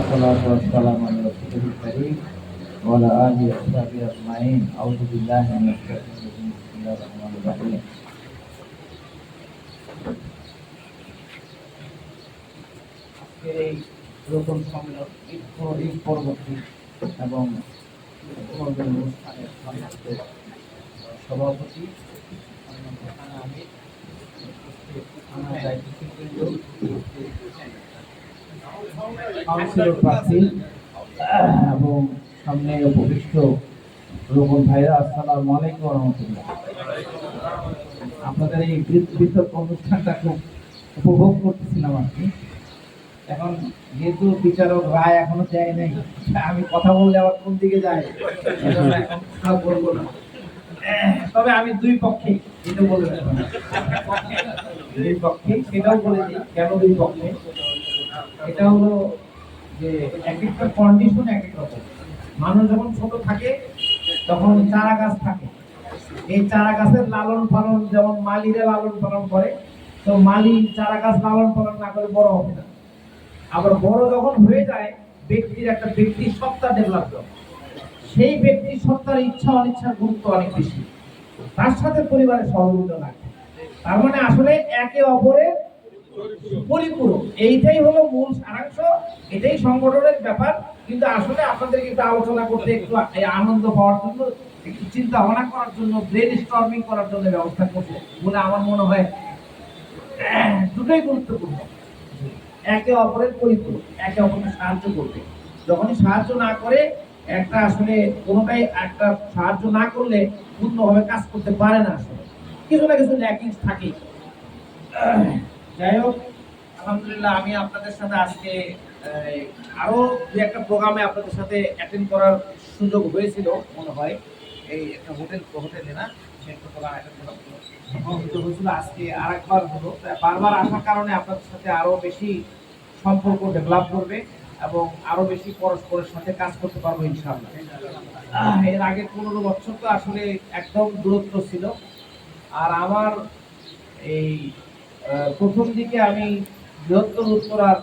والصلاة والسلام على رسوله الكريم وعلى آله وصحبه أجمعين. أعوذ بالله من الشيطان الرجيم. بسم الله الرحمن الرحيم. এই রোপণ সম্মেলন ঈদ পরবর্তী এবং অনুষ্ঠানের সভাপতি কাউন্সিলর প্রার্থী এবং সামনে উপবিষ্ট রোপণ ভাইরা, আসসালামু আলাইকুম ওয়া রাহমাতুল্লাহ। আপনাদের এই বিতর্ক অনুষ্ঠানটা খুব উপভোগ করতেছিলাম আর কি। এখন যেহেতু বিচারক রায় এখনো দেয় নাই, আমি কথা বললে আবার কোন দিকে যায় এখন বলবো না। তবে আমি দুই পক্ষে এটা বলে দুই পক্ষে সেটাও বলে দিই কেন দুই পক্ষে। এটা হলো যে এক একটা কন্ডিশন এক এক রকম। মানুষ যখন ছোট থাকে তখন চারা গাছ থাকে, এই চারা গাছের লালন পালন যেমন মালিরা লালন পালন করে, তো মালি চারা গাছ লালন পালন না করে বড় হবে না। আবার বড় যখন হয়ে যায় ব্যক্তির একটা ব্যক্তির সত্তা ডেভেলপ করে, সেই ব্যক্তির সত্তার ইচ্ছা অনিচ্ছার গুরুত্ব অনেক বেশি, তার সাথে পরিবারের সহযোগিতা লাগে। তার মানে আসলে একে অপরের পরিপূরক, এইটাই হলো মূল সারাংশ, এটাই সংগঠনের ব্যাপার। কিন্তু আসলে আপনাদেরকে একটু আলোচনা করতে, একটু আনন্দ পাওয়ার জন্য, একটু চিন্তা ভাবনা করার জন্য, ব্রেন স্টর্মিং করার জন্য ব্যবস্থা করছে বলে আমার মনে হয় দুটোই গুরুত্বপূর্ণ। একে অপরের পরিপূরক, একে অপরকে সাহায্য করবে। যখনই সাহায্য না করে একটা আসলে কোনোটাই একটা সাহায্য না করলে পূর্ণভাবে কাজ করতে পারে না, আসলে কিছু না কিছু ল্যাকিংস থাকে। যাই হোক, আলহামদুলিল্লাহ আমি আপনাদের সাথে আজকে আরো দু একটা প্রোগ্রামে আপনাদের সাথে অ্যাটেন্ড করার সুযোগ হয়েছিল মনে হয়, এই একটা হোটেলে না একটা প্রোগ্রাম অ্যাটেন্ড করা হয়েছিল। আজকে আরেকবার হলো, বারবার আসার কারণে আপনাদের সাথে আরো বেশি সম্পর্ক ডেভেলপ করবে এবং আরো বেশি পরস্পরের সাথে কাজ করতে পারবো ইনশাআল্লাহ। এর আগে 15 বছর তো আসলে একদম দূরত্ব ছিল। আর আমার এই প্রথম দিকে আমি বৃহত্তর উত্তরার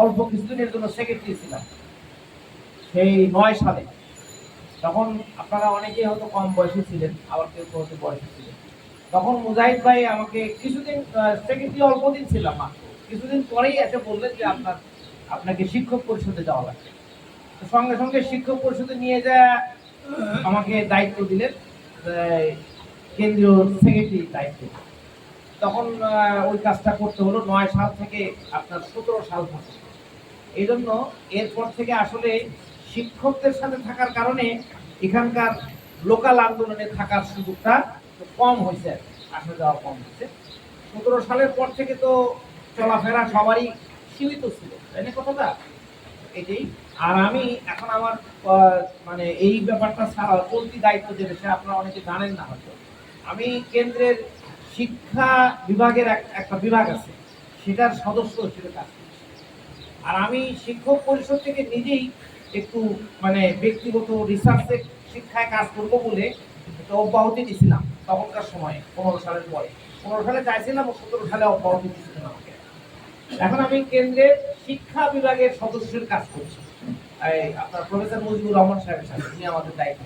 অল্প কিছুদিনের জন্য সেক্রেটারি ছিলাম, সেই 9 সালে। তখন আপনারা অনেকেই হয়তো কম বয়সী ছিলেন, আবার কেউ হয়তো বয়সী ছিলেন। তখন মুজাহিদ ভাই আমাকে কিছুদিন, সেক্রেটারি অল্প দিন ছিলাম মাত্র, কিছুদিন পরেই এসে বললেন যে আপনাকে শিক্ষক পরিষদে যাওয়া লাগবে। সঙ্গে সঙ্গে শিক্ষক পরিষদে নিয়ে যা আমাকে দায়িত্ব দিলেন, কেন্দ্রীয় সেক্রেটারি দায়িত্ব। তখন ওই কাজটা করতে হলো 9 সাল থেকে আপনার 17 সাল পর্যন্ত। এই জন্য এরপর থেকে আসলে শিক্ষকদের সাথে থাকার কারণে এখানকার লোকাল আন্দোলনে থাকার সুযোগটা কম হয়েছে, আসা যাওয়া কম হয়েছে। 17 সালের পর থেকে তো চলাফেরা সবারই সীমিত ছিল, তাই না কথাটা? এটাই। আর আমি এখন আমার মানে এই ব্যাপারটা ছাড়া চলতি দায়িত্ব যেটা, সে আপনারা অনেকে জানেন না হয়তো, আমি কেন্দ্রের শিক্ষা বিভাগের একটা বিভাগ আছে, সেটার সদস্য হিসেবে কাজ করছি। আর আমি শিক্ষক পরিষদ থেকে নিজেই একটু মানে ব্যক্তিগত রিসার্চে শিক্ষায় কাজ করব বলে একটা অব্যাহতি দিয়েছিলাম তখনকার সময়ে, 15 সালের পরে। 15 সালে চাইছিলাম ও 17 সালে অব্যাহতি দিয়েছিলাম আমাকে। এখন আমি কেন্দ্রের শিক্ষা বিভাগের সদস্যের কাজ করছি, আপনার প্রফেসর মুজিবুর রহমান সাহেবের সাথে, তিনি আমাদের দায়িত্ব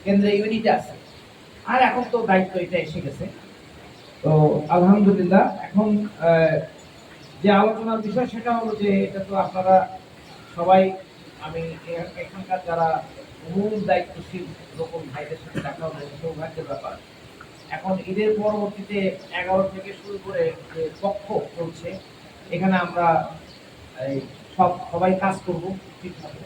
কেন্দ্রে ইউনিটে আছে। আর এখন তো দায়িত্ব এটা এসে গেছে, তো আলহামদুলিল্লাহ। এখন যে আলোচনার বিষয় সেটা হলো যে, এটা তো আপনারা সবাই, আমি এখানকার যারা মূল দায়িত্বশীল রকম ভাইদের সাথে দেখা হলো, সৌভাগ্যের ব্যাপার। এখন ঈদের পরবর্তীতে 11 থেকে শুরু করে যে পক্ষ চলছে, এখানে আমরা সবাই কাজ করবো ঠিকভাবে।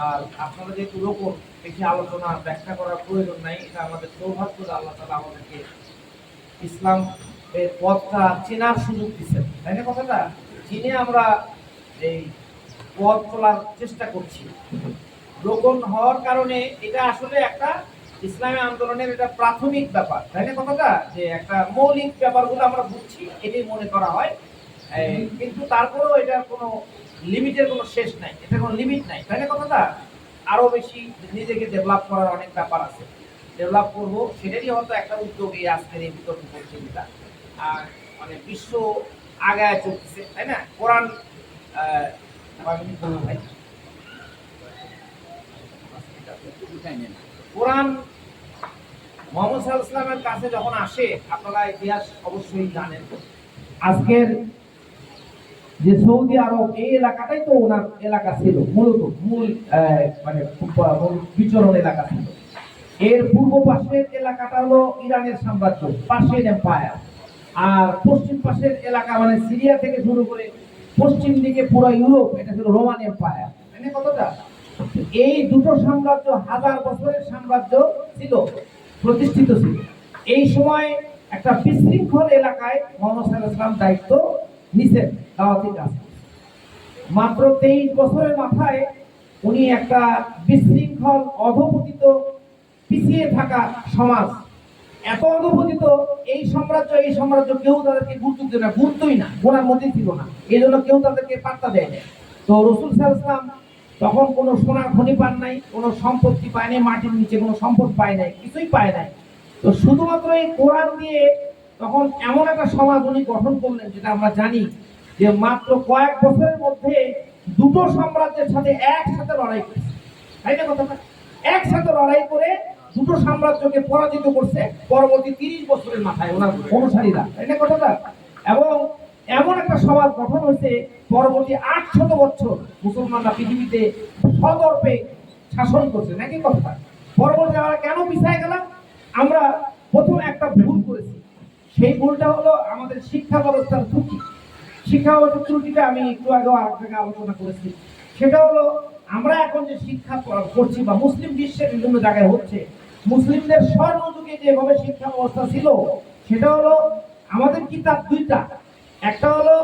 আর আপনারা যেহেতু রকম বেশি আলোচনা ব্যাখ্যা করার প্রয়োজন নাই, এটা আমাদের সৌভাগ্য যে আল্লাহ তাআলা আমাদেরকে ইসলাম এর পথটা চেনার সুযোগ দিচ্ছেন, তাই না কথাটা? চিনে আমরা এই পথ চলার চেষ্টা করছি। রোপণ হওয়ার কারণে এটা আসলে একটা ইসলামী আন্দোলনের এটা প্রাথমিক ব্যাপার, তাই না কথাটা? যে একটা মৌলিক ব্যাপারগুলো আমরা বুঝছি, এটাই মনে করা হয়। কিন্তু তারপরেও এটার কোনো লিমিটের কোনো শেষ নাই, এটা কোনো লিমিট নাই, তাই না কথাটা? আরো বেশি নিজেকে ডেভেলপ করার অনেক ব্যাপার আছে, ডেভেলপ করবো। সেটারই হয়তো একটা উদ্যোগ এই আজকের এই বিতর্ক প্রতিযোগিতা। আর মানে বিশ্ব আগায় চলতেছে, তাই না? কোরআন কোরআন মুহাম্মদ সাল্লাল্লাহু আলাইহি ওয়াসাল্লামের কাছে যখন আসে, আপনারা ইতিহাস অবশ্যই জানেন, আজকের যে সৌদি আরব এই এলাকাটাই তো ওনার এলাকা ছিল, মূলত মূল মানে বিচরণ এলাকা ছিল। এর পূর্ব পাশের এলাকাটা হলো ইরানের সাম্রাজ্য, পার্সিয়ান এম্পায়ার, আর পশ্চিম পাশের এলাকা মানে সিরিয়া থেকে শুরু করে পশ্চিম দিকে পুরো ইউরোপ, এটা ছিল রোমান এম্পায়ার। মানে কতটা এই দুটো সাম্রাজ্য হাজার বছরের সাম্রাজ্য ছিল, প্রতিষ্ঠিত ছিল। এই সময় একটা বিশৃঙ্খল এলাকায় মুহাম্মদ সাল্লাল্লাহু আলাইহি ওয়াসাল্লাম দায়িত্ব নিছেন দাওয়াতি কাজ। মাত্র 23 বছরের মাথায় উনি একটা বিশৃঙ্খল, অধপতিত, পিছিয়ে থাকা সমাজ, এত অধপতিত এই সাম্রাজ্য কেউ তাদেরকে গুরুত্ব দিত না, গুরুত্বই না, গোনার মধ্যে ছিল না, এই জন্য কেউ তাদেরকে পাত্তা দেয় না। তো রাসূল সাল্লাল্লাহু আলাইহি ওয়াসাল্লাম তখন কোনো সোনার খনি পান নাই, কোনো সম্পত্তি পায় নাই, মাটির নিচে কোনো সম্পদ পায় নাই, কিছুই পায় নাই। তো শুধুমাত্র এই কোরআন দিয়ে তখন এমন একটা সমাজ উনি গঠন করলেন, যেটা আমরা জানি যে মাত্র কয়েক বছরের মধ্যে দুটো সাম্রাজ্যের সাথে একসাথে লড়াই করেছে, তাই না কথাটা? একসাথে লড়াই করে দুটো সাম্রাজ্যকে পরাজিত করছে পরবর্তী 30 বছরের মাথায় ওনার অনুসারীরা, তাই না কথাটা? এবং এমন একটা সমাজ গঠন হয়েছে, পরবর্তী 800 বছর মুসলমানরা পৃথিবীতে সদর্পে শাসন করছে, নাকি কথা? পরবর্তী আমরা কেন পিছিয়ে গেলাম? আমরা প্রথমে একটা ভুল করেছি, সেই ভুলটা হলো আমাদের শিক্ষা ব্যবস্থার ত্রুটি। শিক্ষা ব্যবস্থার ত্রুটিটা আমি একটু আগে আরেক জায়গায় আলোচনা করেছি। সেটা হলো আমরা এখন যে শিক্ষা করছি বা মুসলিম বিশ্বের বিভিন্ন জায়গায় হচ্ছে, মুসলিমদের স্বর্ণযুগে যেভাবে শিক্ষা ব্যবস্থা ছিল, সেটা হলো আমাদের কিতাব দুইটা, একটা হলো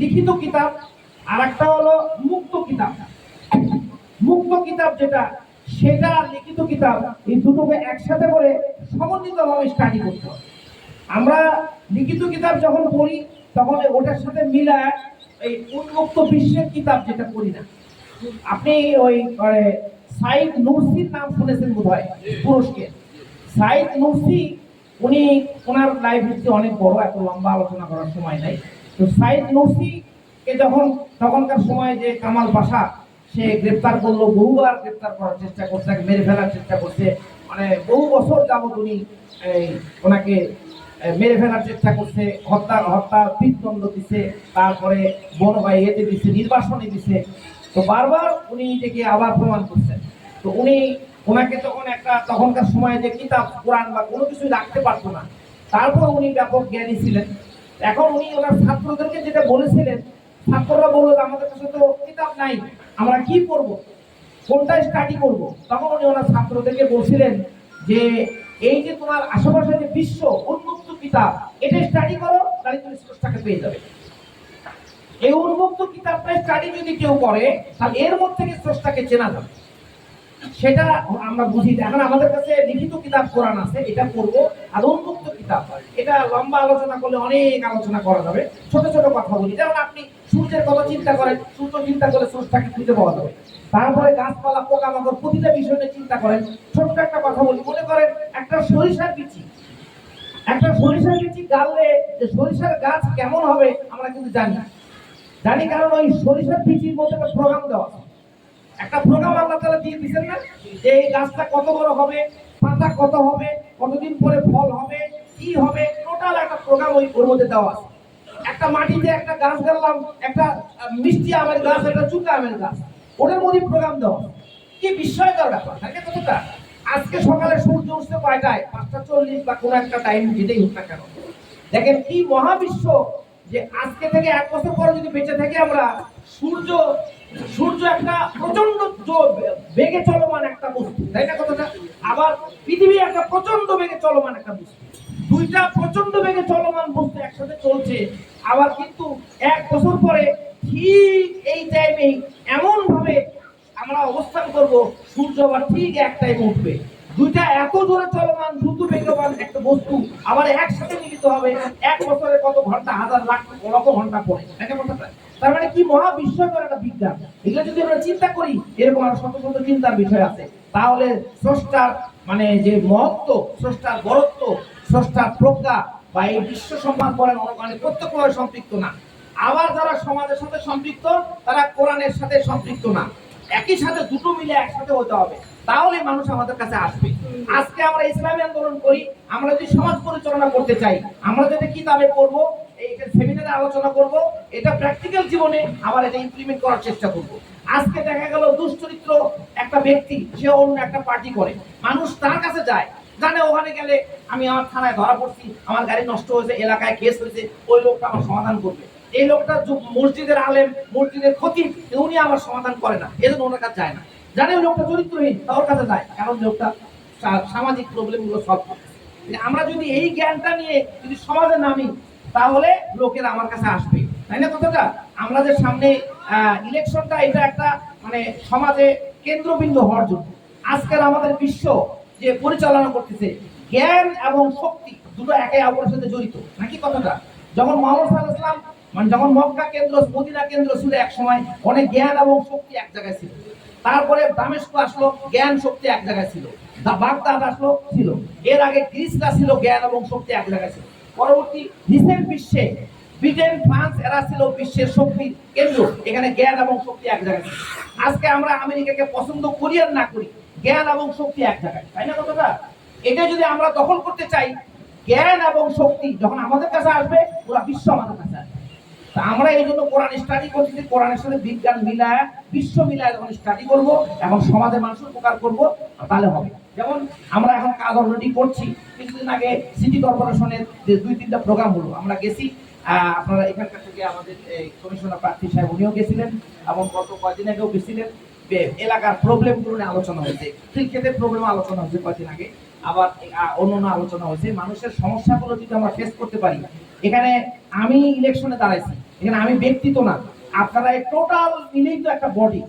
লিখিত কিতাব আর একটা হলো মুক্ত কিতাব। মুক্ত কিতাব যেটা, সেটা আর লিখিত কিতাব, এই দুটোকে একসাথে করে সমন্বিতভাবে স্টাডি করতে হবে। আমরা লিখিত কিতাব যখন পড়ি তখন ওটার সাথে মিলায় এই উন্মুক্ত বিশ্বের কিতাব যেটা পড়ি না। আপনি ওই সাইদ নুরসির নাম শুনেছেন বোধহয়, তুরস্কের সাইদ নুরসি। উনি ওনার লাইফ হিস্ট্রি অনেক বড়, এত লম্বা আলোচনা করার সময় নাই। তো সাইদ নুরসি কে যখন তখনকার সময় যে কামাল পাশা সে গ্রেফতার করলো, বহুবার গ্রেফতার করার চেষ্টা করছে, মেরে ফেলার চেষ্টা করছে, মানে বহু বছর যাবত উনি ওনাকে মেরে ফেলার চেষ্টা করছে, হত্যা মৃত্যুদণ্ড দিছে, তারপরে এতে দিছে, নির্বাসনে দিছে। তো বারবার উনি এটাকে আবার প্রমাণ করছেন। তো ওনাকে তখন একটা তখনকার সময়ে যে কিতাব কোরআন বা কোনো কিছু রাখতে পারতো না, তারপর উনি ব্যাপক জ্ঞানী ছিলেন। এখন উনি ওনার ছাত্রদেরকে যেটা বলেছিলেন, ছাত্ররা বললো আমাদের কাছে তো কিতাব নাই, আমরা কি করব, কোনটা স্টাডি করব? তখন উনি ওনার ছাত্রদেরকে বলছিলেন যে এই যে তোমার আশেপাশে যে বিশ্ব উন্মুক্ত কিতাব, এটা স্টাডি করো, তাহলে তুমি স্রষ্টাকে পেয়ে যাবে। এই উন্মুক্ত কিতাবটা স্টাডি যদি কেউ করে, তাহলে এর মধ্যে থেকে স্রষ্টাকে চেনা যাবে। সেটা আমরা বুঝি। এখন আমাদের কাছে লিখিত কিতাব কোরআন আছে, এটা পড়বো, আর উন্মুক্ত কিতাব, এটা লম্বা আলোচনা করলে অনেক আলোচনা করা যাবে। ছোট ছোট কথা বলি, যেমন আপনি সূর্যের কথা চিন্তা করেন, সূর্য চিন্তা করে স্রষ্টাকে খুঁজে পাওয়া যাবে। তারপরে গাছপালা, পোকামাকড়, প্রতিটা বিষয় নিয়ে চিন্তা করেন। ছোট্ট একটা কথা বলি, মনে করেন একটা সরিষার বিচি, গাললে সরিষার গাছ কেমন হবে আমরা কিন্তু জানি, কারণ ওই সরিষার বিচির মধ্যে একটা প্রোগ্রাম দেওয়া আছে। একটা প্রোগ্রাম আল্লাহ তাআলা দিয়ে দিয়েছেন না, যে এই গাছটা কত বড় হবে, পাতা কত হবে, কতদিন পরে ফল হবে, কি হবে, টোটাল একটা প্রোগ্রাম ওর মধ্যে দেওয়া আছে। একটা মাটিতে একটা গাছ গাড়লাম, একটা মিষ্টি আমের গাছ, একটা চুকা আমের গাছ, ওটার মধ্যে প্রোগ্রাম দেওয়া। কি বিস্ময়কর ব্যাপার, তাই না কতটা? আজকে সকালে সূর্য উঠছে কয়টায়? 5:40 বা কোনো একটা টাইম যেটাই হোক না কেন, দেখেন কি মহাবিশ্ব, যে আজকে থেকে 1 বছর পরে যদি বেঁচে থাকি আমরা, সূর্য একটা প্রচন্ড বেগে চলমান একটা বস্তু, তাই না কথাটা? আবার পৃথিবী একটা প্রচন্ড বেগে চলমান একটা বস্তু, দুইটা প্রচন্ড বেগে চলমান বস্তু একসাথে চলছে। আবার কিন্তু 1 বছর পরে ঠিক এই টাইমে এমন ভাবে আমরা অবস্থান করব, সূর্য আবার ঠিক এক টাইমে উঠবে। দুইটা এত জোরে চলমান, দ্রুত বেগবান একটা বস্তু আবার একসাথে মিলিত হবে 1 বছরে কত ঘন্টা, হাজার লাখ লক্ষ ঘন্টা পরে, তাই না কথাটা? তার মানে কি মহা বিস্ময়কর একটা বিজ্ঞান। এগুলো যদি আমরা চিন্তা করি, এরকম আরো শত শত চিন্তার বিষয় আছে। তাহলে স্রষ্টার মানে যে মহত্ব, স্রষ্টার বরত্ব, স্রষ্টার প্রজ্ঞা বা এই বিশ্ব সম্মান করেন অনেক প্রত্যক্ষভাবে সম্পৃক্ত না। আবার যারা সমাজের সাথে সম্পৃক্ত তারা কোরআনের সাথে সম্পৃক্ত না। একই সাথে দুটো মিলে একসাথে হতে হবে, তাহলে মানুষ আমাদের কাছে আসবে। আজকে আমরা ইসলামী আন্দোলন করি, আমরা যদি সমাজ পরিচালনা করতে চাই, আমরা যদি কিতাবে পড়ব, এইটা সেমিনারে আলোচনা করব, এটা প্র্যাকটিক্যাল জীবনে আবার এটা ইমপ্লিমেন্ট করার চেষ্টা করব। আজকে দেখা গেল দুশ্চরিত্র একটা ব্যক্তি, সে অন্য একটা পার্টি করে, মানুষ তার কাছে যায়, জানে ওখানে গেলে আমি আমার থানায় ধরা পড়ছি, আমার গাড়ি নষ্ট হয়েছে, এলাকায় কেস হয়েছে, ওই লোকটা আমার সমাধান করবে। এই লোকটা মসজিদের আলেম, মসজিদের খতিব, উনি আমার সমাধান করে না, এজন্য ওনার কাছে যায় না। জানে ওই লোকটা চরিত্রহীন, তার কাছে যায়, কারণ লোকটা সামাজিক প্রবলেম গুলো সলভ করে। আমরা যদি এই জ্ঞানটা নিয়ে যদি সমাজে নামি, তাহলে লোকেরা আমার কাছে আসবে, তাই না কথাটা? আমরা যে সামনে ইলেকশনটা, এটা একটা মানে সমাজে কেন্দ্রবিন্দু হওয়ার জন্য আজকের আমাদের বিশ্ব যে পরিচালনা করতেছে, জ্ঞান এবং শক্তি দুটো একে অপরের সাথে জড়িত, নাকি কথাটা? যখন মোহাম্মদ সাল্লাল্লাহু আলাইহি ওয়াসাল্লাম মানে যখন মক্কা কেন্দ্র, মদিনা কেন্দ্র ছিল, এক সময় অনেক জ্ঞান এবং শক্তি এক জায়গায় ছিল। তারপরে দামেস্ক আসলো, জ্ঞান শক্তি এক জায়গায় ছিল। বাগদাদ আসলো, ছিল। এর আগে গ্রিসটা ছিল, জ্ঞান এবং শক্তি এক জায়গায় ছিল। পরবর্তী রিসেন্ট বিশ্বে ব্রিটেন, ফ্রান্স, এরা ছিল বিশ্বের শক্তির কেন্দ্র, এখানে জ্ঞান এবং শক্তি এক জায়গায় ছিল। আজকে আমরা আমেরিকাকে পছন্দ করি আর না করি, জ্ঞান এবং শক্তি এক জায়গায়, তাই না কথাটা? এটা যদি আমরা দখল করতে চাই, জ্ঞান এবং শক্তি যখন আমাদের কাছে আসবে, পুরো বিশ্ব আমাদের কাছে আসবে। আমরা এই জন্য কোরআন স্টাডি করছি, কোরআনের সাথে বিজ্ঞান মিলায়, বিশ্ব মিলায় যখন স্টাডি করব এবং সমাজে মানুষের উপকার করব, তাহলে হবে। যেমন আমরা এখন কাজ অলরেডি করছি, কিছুদিন আগে সিটি কর্পোরেশনের যে 2-3টা প্রোগ্রাম হলো, আমরা গেছি। আপনারা এখানকার থেকে আমাদের কমিশনার প্রার্থী সাহেব উনিও গেছিলেন, এবং গত কয়েকদিন আগেও গেছিলেন। এলাকার প্রবলেম গুলো নিয়ে আলোচনা হয়েছে, ক্রিকেটের প্রবলেম আলোচনা হয়েছে কয়েকদিন আগে, আবার অন্যান্য আলোচনা হয়েছে। মানুষের সমস্যাগুলো যদি আমরা ফেস করতে পারি, এখানে আমি ইলেকশনে দাঁড়াইছি, এখানে আমি ব্যক্তিত্ব না, আপনারা টোটাল মিলেই তো একটা বডি।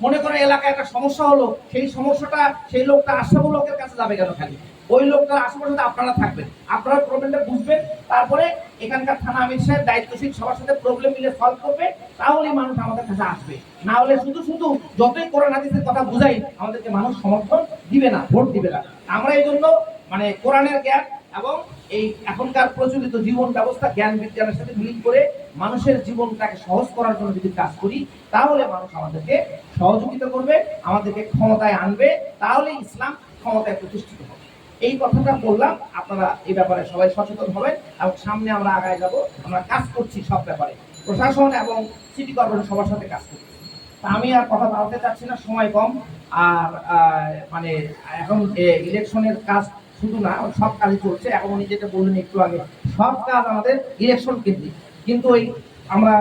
মনে করেন এলাকায় একটা সমস্যা হলো, সেই সমস্যাটা সেই লোকটা আশরাফুল লোকের কাছে যাবে কেন? খালি ওই লোকটার আশেপাশে আপনারা থাকবেন, আপনারা প্রবলেমটা বুঝবেন, তারপরে এখানকার থানা আমির সাহেব দায়িত্বশীল সবার সাথে প্রবলেম মিলে সলভ করবে, তাহলেই মানুষ আমাদের কাছে আসবে। না হলে শুধু শুধু যতই কোরআন হাদিসের কথা বুঝাই, আমাদেরকে মানুষ সমর্থন দিবে না, ভোট দিবে না। আমরা এই জন্য মানে কোরআনের জ্ঞান এবং এই এখনকার প্রচলিত জীবন ব্যবস্থা জ্ঞান বিজ্ঞানের সাথে মিল করে মানুষের জীবনটাকে সহজ করার জন্য যদি কাজ করি, তাহলে মানুষ আমাদেরকে সহযোগিতা করবে, আমাদেরকে ক্ষমতায় আনবে, তাহলে ইসলাম ক্ষমতায় প্রতিষ্ঠিত হবে। এই কথাটা বললাম, আপনারা এই ব্যাপারে সবাই সচেতন হবেন এবং সামনে আমরা আগায় যাব। আমরা কাজ করছি সব ব্যাপারে, প্রশাসন এবং সিটি কর্পোরেশন সবার সাথে কাজ করছি। তা আমি আর কথা বাড়াতে চাচ্ছি না, সময় কম। আর মানে এখন ইলেকশনের কাজ শুধু না, সব কাজই চলছে। এখন উনি যেটা বললেন একটু আগে, সব কাজ আমাদের ইলেকশন কেন্দ্রিক, কিন্তু ওই আমরা